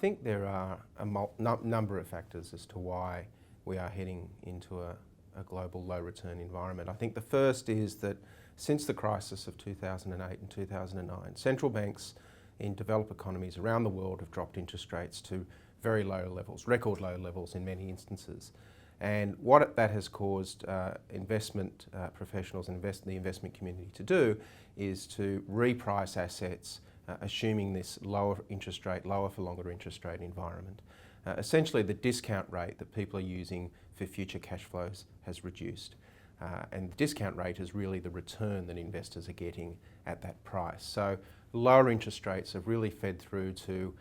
think there are a number of factors as to why we are heading into a global low return environment. I think the first is that since the crisis of 2008 and 2009, central banks in developed economies around the world have dropped interest rates to very low levels, record low levels in many instances. And what that has caused investment professionals and the investment community to do is to reprice assets assuming this lower interest rate, lower for longer interest rate environment. Essentially the discount rate that people are using for future cash flows has reduced. And the discount rate is really the return that investors are getting at that price. So lower interest rates have really fed through to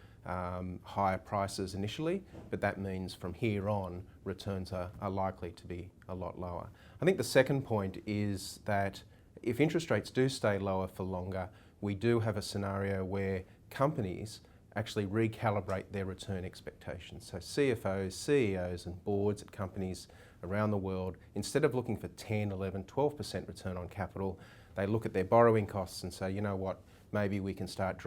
higher prices initially, but that means from here on returns are likely to be a lot lower. I think the second point is that if interest rates do stay lower for longer, we do have a scenario where companies actually recalibrate their return expectations. So CFOs, CEOs and boards at companies around the world, instead of looking for 10, 11, 12% return on capital, they look at their borrowing costs and say, you know what, maybe we can start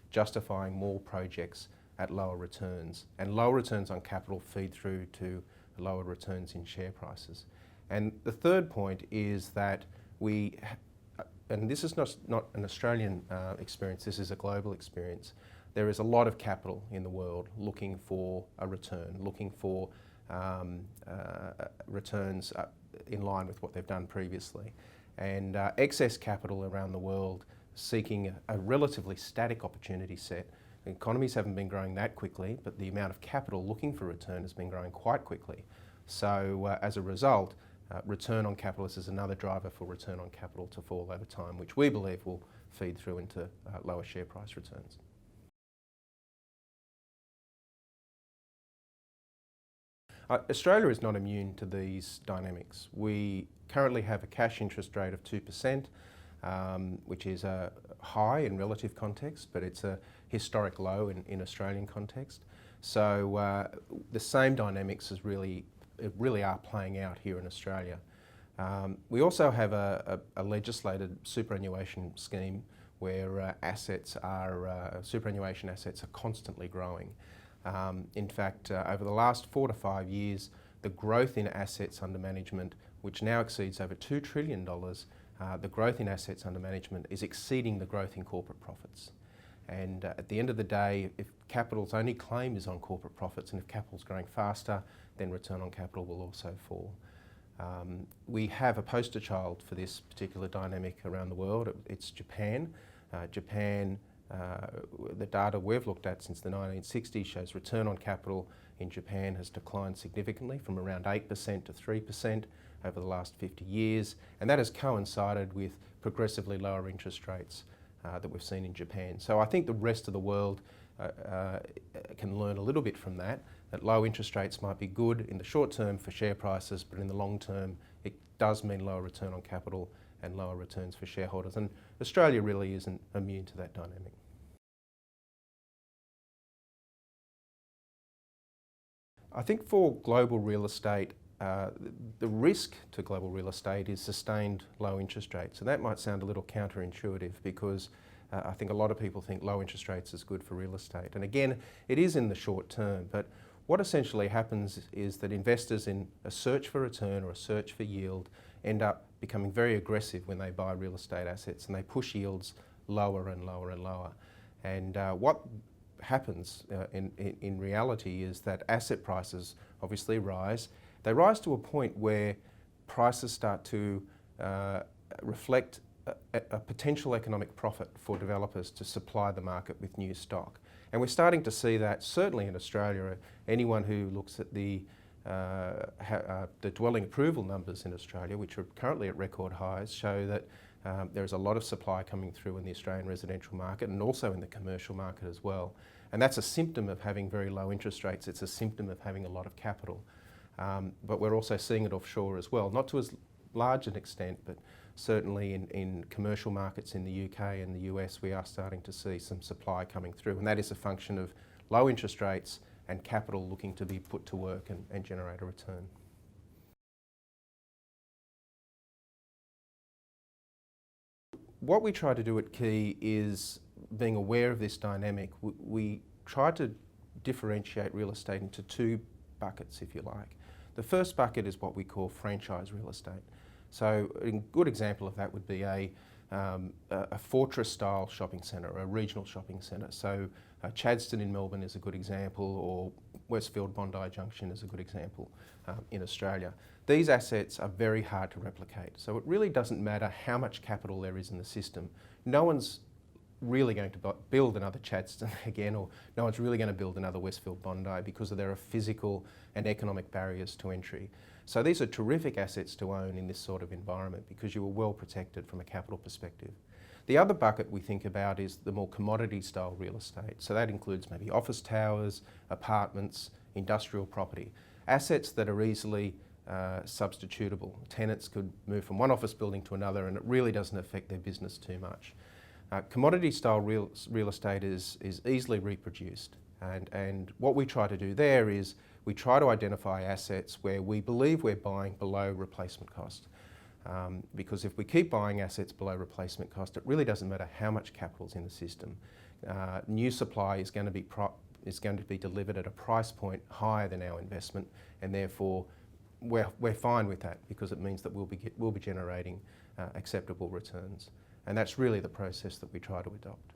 justifying more projects at lower returns. And lower returns on capital feed through to lower returns in share prices. And the third point is that and this is not an Australian experience, this is a global experience. There is a lot of capital in the world looking for a return, looking for returns in line with what they've done previously. And excess capital around the world seeking a relatively static opportunity set. The economies haven't been growing that quickly, but the amount of capital looking for return has been growing quite quickly. So as a result, return on capital is another driver for return on capital to fall over time, which we believe will feed through into lower share price returns. Australia is not immune to these dynamics. We currently have a cash interest rate of 2%, which is high in relative context, but it's a historic low in Australian context. So the same dynamics really are playing out here in Australia. We also have a legislated superannuation scheme where superannuation assets are constantly growing. In fact, over the last 4 to 5 years, the growth in assets under management, which now exceeds over $2 trillion, the growth in assets under management is exceeding the growth in corporate profits. And at the end of the day, if capital's only claim is on corporate profits and if capital's growing faster, then return on capital will also fall. We have a poster child for this particular dynamic around the world. It's Japan. The data we've looked at since the 1960s shows return on capital in Japan has declined significantly from around 8% to 3% over the last 50 years, and that has coincided with progressively lower interest rates that we've seen in Japan. So I think the rest of the world can learn a little bit from that low interest rates might be good in the short term for share prices, but in the long term it does mean lower return on capital and lower returns for shareholders. And Australia really isn't immune to that dynamic. I think for global real estate, the risk to global real estate is sustained low interest rates. And that might sound a little counterintuitive because I think a lot of people think low interest rates is good for real estate. And again, it is in the short term, but what essentially happens is that investors in a search for return or a search for yield end up becoming very aggressive when they buy real estate assets and they push yields lower and lower and lower. And what happens in reality is that asset prices obviously rise. They rise to a point where prices start to reflect a potential economic profit for developers to supply the market with new stock. And we're starting to see that certainly in Australia. Anyone who looks at the dwelling approval numbers in Australia, which are currently at record highs, show that there's a lot of supply coming through in the Australian residential market and also in the commercial market as well. And that's a symptom of having very low interest rates. It's a symptom of having a lot of capital. But we're also seeing it offshore as well, not to as large an extent, but certainly in commercial markets in the UK and the US, we are starting to see some supply coming through. And that is a function of low interest rates and capital looking to be put to work and generate a return. What we try to do at Quay is, being aware of this dynamic, we tried to differentiate real estate into two buckets, if you like. The first bucket is what we call franchise real estate. So a good example of that would be a fortress-style shopping centre, a regional shopping centre. So Chadstone in Melbourne is a good example, or Westfield Bondi Junction is a good example in Australia. These assets are very hard to replicate, so it really doesn't matter how much capital there is in the system. No one's really going to build another Chadstone again, or no one's really going to build another Westfield Bondi because there are physical and economic barriers to entry. So these are terrific assets to own in this sort of environment because you are well protected from a capital perspective. The other bucket we think about is the more commodity style real estate. So that includes maybe office towers, apartments, industrial property. Assets that are easily substitutable. Tenants could move from one office building to another and it really doesn't affect their business too much. Commodity style real estate is easily reproduced, and what we try to do there is we try to identify assets where we believe we're buying below replacement cost. Because if we keep buying assets below replacement cost, it really doesn't matter how much capital is in the system. New supply is going to be delivered at a price point higher than our investment, and therefore we're fine with that because it means that we'll be generating acceptable returns. And that's really the process that we try to adopt.